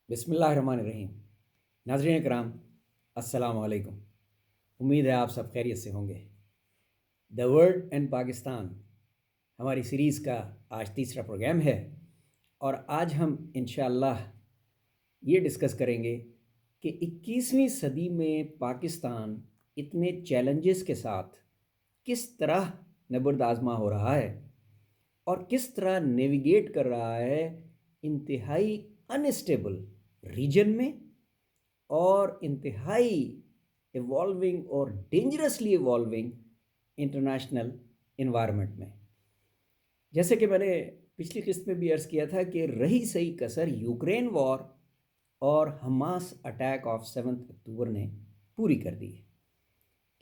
بسم اللہ الرحمن الرحیم۔ ناظرین کرام، السلام علیکم۔ امید ہے آپ سب خیریت سے ہوں گے۔ دا ورلڈ اینڈ پاکستان ہماری سیریز کا آج تیسرا پروگرام ہے، اور آج ہم انشاءاللہ یہ ڈسکس کریں گے کہ 21ویں صدی میں پاکستان اتنے چیلنجز کے ساتھ کس طرح نبرد آزما ہو رہا ہے اور کس طرح نیویگیٹ کر رہا ہے انتہائی انسٹیبل ریجن میں اور انتہائی ایوالونگ اور ڈینجرسلی ایوالونگ انٹرنیشنل انوائرمنٹ میں۔ جیسے کہ میں نے پچھلی قسط میں بھی عرض کیا تھا کہ رہی صحیح کسر یوکرین وار اور حماس اٹیک آف 7 اکتوبر نے پوری کر دی ہے،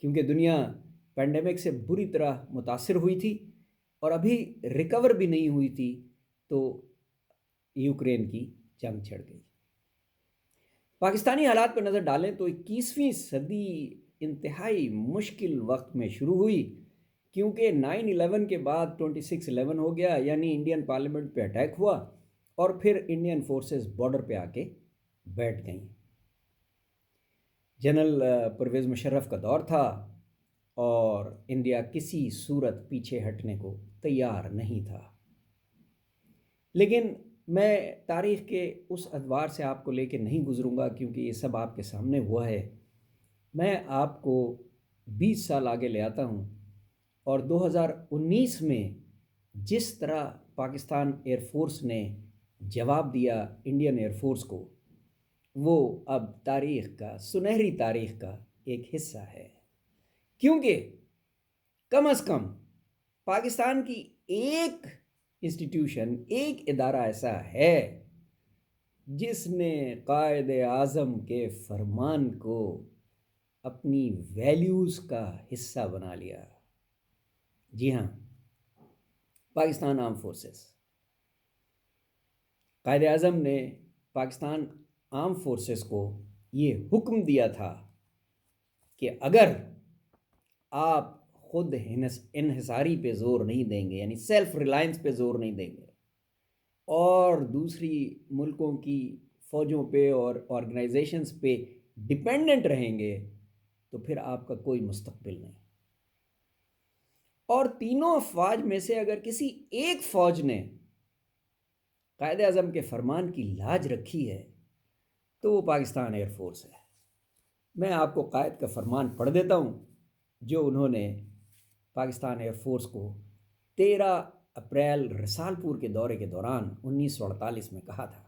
کیونکہ دنیا پینڈیمک سے بری طرح متاثر ہوئی تھی اور ابھی ریکور بھی نہیں ہوئی تھی، تو یوکرین کی جنگ چھڑ گئی۔ پاکستانی حالات پر نظر ڈالیں تو 21ویں صدی انتہائی مشکل وقت میں شروع ہوئی، کیونکہ 9/11 کے بعد 26/11 ہو گیا، یعنی انڈین پارلیمنٹ پہ اٹیک ہوا اور پھر انڈین فورسز بارڈر پہ آ کے بیٹھ گئیں۔ جنرل پرویز مشرف کا دور تھا اور انڈیا کسی صورت پیچھے ہٹنے کو تیار نہیں تھا۔ لیکن میں تاریخ کے اس ادوار سے آپ کو لے کے نہیں گزروں گا، کیونکہ یہ سب آپ کے سامنے ہوا ہے۔ میں آپ کو 20 سال آگے لے آتا ہوں، اور 2019 میں جس طرح پاکستان ایئر فورس نے جواب دیا انڈین ایئر فورس کو، وہ اب تاریخ کا، سنہری تاریخ کا ایک حصہ ہے، کیونکہ کم از کم پاکستان کی ایک انسٹیٹیوشن، ایک ادارہ ایسا ہے جس نے قائد اعظم کے فرمان کو اپنی ویلیوز کا حصہ بنا لیا۔ جی ہاں، پاکستان آرم فورسز۔ قائد اعظم نے پاکستان آرم فورسز کو یہ حکم دیا تھا کہ اگر آپ خود انحصاری پہ زور نہیں دیں گے، یعنی سیلف ریلائنس پہ زور نہیں دیں گے، اور دوسری ملکوں کی فوجوں پہ اور آرگنائزیشنز پہ ڈپینڈنٹ رہیں گے، تو پھر آپ کا کوئی مستقبل نہیں۔ اور تینوں افواج میں سے اگر کسی ایک فوج نے قائد اعظم کے فرمان کی لاج رکھی ہے تو وہ پاکستان ایئر فورس ہے۔ میں آپ کو قائد کا فرمان پڑھ دیتا ہوں جو انہوں نے پاکستان ایئر فورس کو 13 اپریل رسالپور کے دورے کے دوران 1948 میں کہا تھا۔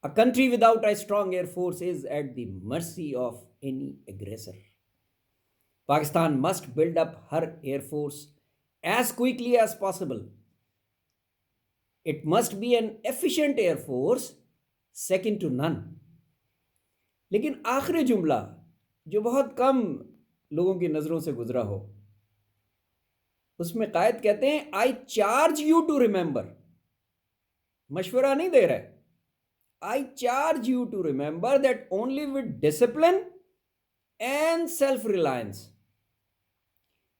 A country without a strong air force is at the mercy of any aggressor. Pakistan must build up her air force as quickly as possible. It must be an efficient air force, second to none. لیکن آخری جملہ جو بہت کم لوگوں کی نظروں سے گزرا ہو، اس میں قائد کہتے ہیں I charge you to remember. مشورہ نہیں دے رہے، I charge you to remember that only with discipline and self-reliance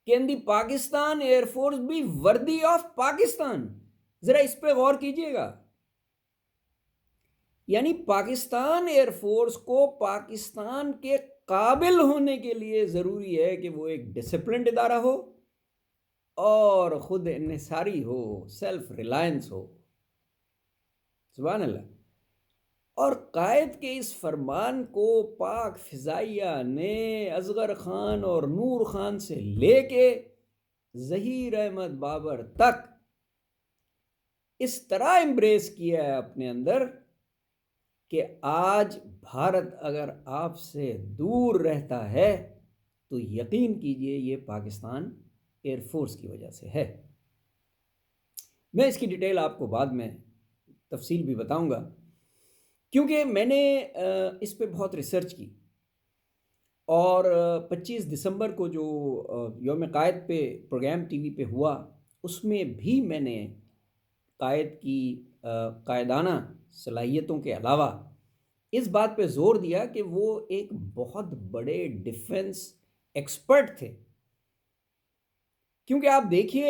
can the Pakistan Air Force be worthy of Pakistan. ذرا اس پہ غور کیجئے گا، یعنی پاکستان ایئر فورس کو پاکستان کے قابل ہونے کے لیے ضروری ہے کہ وہ ایک ڈسپلنڈ ادارہ ہو اور خود انحصاری ہو، سیلف ریلائنس ہو۔ سبحان اللہ۔ اور قائد کے اس فرمان کو پاک فضائیہ نے اصغر خان اور نور خان سے لے کے ظہیر احمد بابر تک اس طرح امبریس کیا ہے اپنے اندر کہ آج بھارت اگر آپ سے دور رہتا ہے تو یقین کیجئے یہ پاکستان ایئر فورس کی وجہ سے ہے۔ میں اس کی ڈیٹیل آپ کو بعد میں تفصیل بھی بتاؤں گا، کیونکہ میں نے اس پہ بہت ریسرچ کی، اور 25 دسمبر کو جو یوم قائد پہ پروگرام ٹی وی پہ ہوا، اس میں بھی میں نے قائد کی قائدانہ صلاحیتوں کے علاوہ اس بات پہ زور دیا کہ وہ ایک بہت بڑے ڈیفنس ایکسپرٹ تھے۔ کیونکہ آپ دیکھیے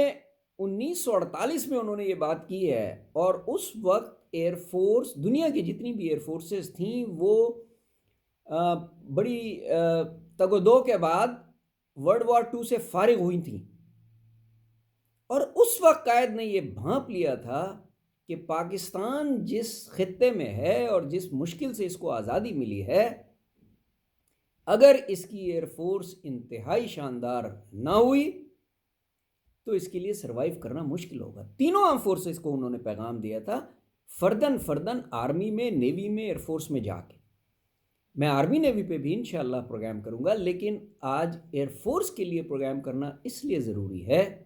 1948 میں انہوں نے یہ بات کی ہے، اور اس وقت ایئر فورس، دنیا کی جتنی بھی ایئر فورسز تھیں وہ بڑی تگ و دو کے بعد ورلڈ وار 2 سے فارغ ہوئی تھیں، اور اس وقت قائد نے یہ بھانپ لیا تھا کہ پاکستان جس خطے میں ہے اور جس مشکل سے اس کو آزادی ملی ہے، اگر اس کی ایئر فورس انتہائی شاندار نہ ہوئی تو اس کے لیے سروائیو کرنا مشکل ہوگا۔ تینوں آرم فورسز کو انہوں نے پیغام دیا تھا، فردن آرمی میں، نیوی میں، ایئر فورس میں جا کے۔ میں آرمی نیوی پہ بھی انشاءاللہ پروگرام کروں گا، لیکن آج ایئر فورس کے لیے پروگرام کرنا اس لیے ضروری ہے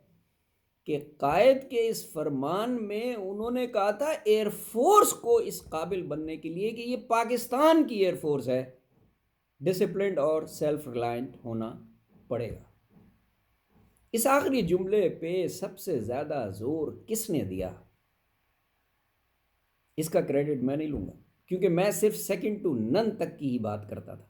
کہ قائد کے اس فرمان میں انہوں نے کہا تھا ایئر فورس کو اس قابل بننے کے لیے کہ یہ پاکستان کی ایئر فورس ہے، ڈسپلنڈ اور سیلف ریلائنٹ ہونا پڑے گا۔ اس آخری جملے پہ سب سے زیادہ زور کس نے دیا؟ اس کا کریڈٹ میں نہیں لوں گا، کیونکہ میں صرف سیکنڈ ٹو نن تک کی ہی بات کرتا تھا۔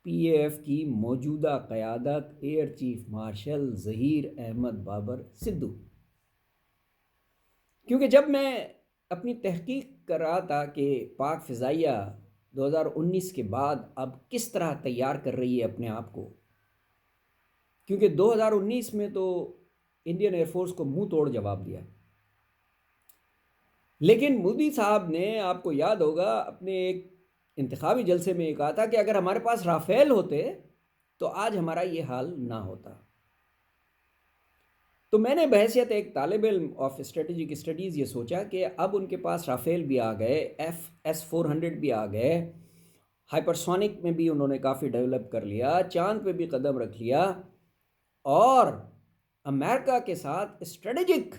پی اے ایف کی موجودہ قیادت air chief marshal Zaheer Ahmed Babar Sidhu, کیونکہ جب میں اپنی تحقیق کر رہا تھا کہ پاک فضائیہ 2019 کے بعد اب کس طرح تیار کر رہی ہے اپنے آپ کو، کیونکہ 2019 میں تو انڈین ایئر فورس کو منہ توڑ جواب دیا، لیکن مودی صاحب نے، آپ کو یاد ہوگا، اپنے ایک انتخابی جلسے میں یہ کہا تھا کہ اگر ہمارے پاس رافیل ہوتے تو آج ہمارا یہ حال نہ ہوتا۔ تو میں نے بحیثیت ایک طالب علم آف اسٹریٹجک اسٹڈیز یہ سوچا کہ اب ان کے پاس رافیل بھی آ گئے، FS-400 بھی آ گئے، ہائپرسونک میں بھی انہوں نے کافی ڈیولپ کر لیا، چاند پہ بھی قدم رکھ لیا، اور امریکہ کے ساتھ اسٹریٹجک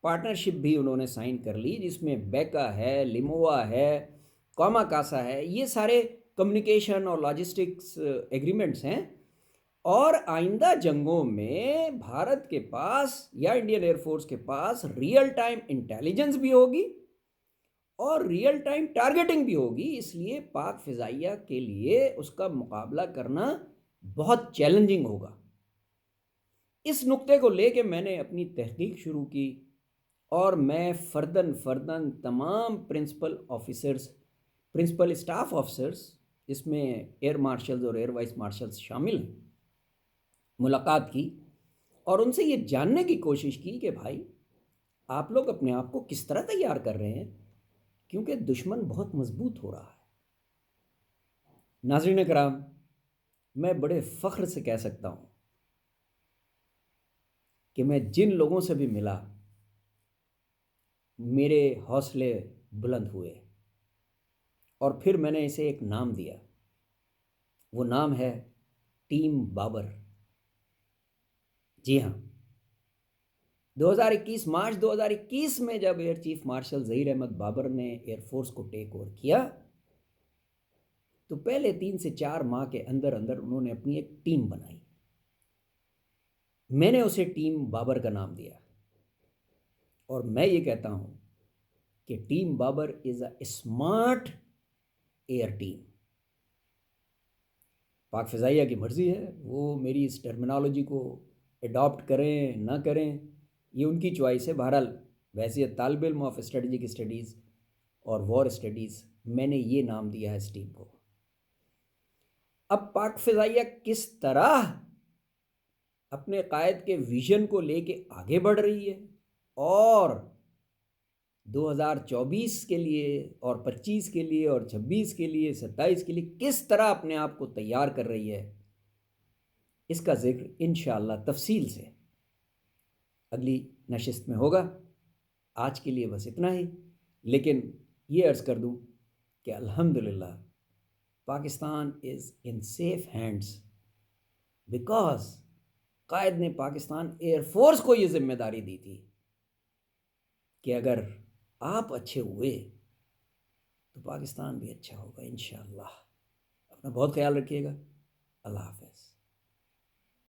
پارٹنرشپ بھی انہوں نے سائن کر لی، جس میں بیکا ہے، لیموا ہے، کوما کاسا ہے، یہ سارے کمیونیکیشن اور لاجسٹکس ایگریمنٹس ہیں۔ اور آئندہ جنگوں میں بھارت کے پاس یا انڈین ایئر فورس کے پاس ریئل ٹائم انٹیلیجنس بھی ہوگی اور ریئل ٹائم ٹارگیٹنگ بھی ہوگی، اس لیے پاک فضائیہ کے لیے اس کا مقابلہ کرنا بہت چیلنجنگ ہوگا۔ اس نقطے کو لے کے میں نے اپنی تحقیق شروع کی، اور میں فردن تمام پرنسپل اسٹاف آفیسرز، اس میں ایئر مارشلز اور ایئر وائس مارشلز شامل ہیں، ملاقات کی اور ان سے یہ جاننے کی کوشش کی کہ بھائی آپ لوگ اپنے آپ کو کس طرح تیار کر رہے ہیں، کیونکہ دشمن بہت مضبوط ہو رہا ہے۔ ناظرین کرام، میں بڑے فخر سے کہہ سکتا ہوں کہ میں جن لوگوں سے بھی ملا، میرے حوصلے بلند ہوئے، اور پھر میں نے اسے ایک نام دیا، وہ نام ہے ٹیم بابر۔ جی ہاں، مارچ 2021 میں جب air chief marshal Zaheer Ahmed Babar نے ایئر فورس کو ٹیک اوور کیا تو پہلے 3 سے 4 ماہ کے اندر انہوں نے اپنی ایک ٹیم بنائی، میں نے اسے ٹیم بابر کا نام دیا، اور میں یہ کہتا ہوں کہ team Babar is a smart air team. پاک فضائیہ کی مرضی ہے، وہ میری اس ٹرمینالوجی کو اڈاپٹ کریں نہ کریں، یہ ان کی چوائس ہے۔ بہرحال بحیثیت طالب علم آف اسٹریٹجک اسٹڈیز اور وار اسٹڈیز، میں نے یہ نام دیا ہے اس ٹیم کو۔ اب پاک فضائیہ کس طرح اپنے قائد کے ویژن کو لے کے آگے بڑھ رہی ہے، اور 2024 کے لیے اور 25 کے لیے اور 26 کے لیے، 27 کے لیے کس طرح اپنے آپ کو تیار کر رہی ہے، اس کا ذکر انشاءاللہ تفصیل سے اگلی نشست میں ہوگا۔ آج کے لیے بس اتنا ہی، لیکن یہ عرض کر دوں کہ الحمدللہ پاکستان از ان سیف ہینڈز، بیکاز قائد نے پاکستان ایئر فورس کو یہ ذمہ داری دی تھی کہ اگر آپ اچھے ہوئے تو پاکستان بھی اچھا ہوگا انشاءاللہ۔ اپنا بہت خیال رکھیے گا، اللہ حافظ۔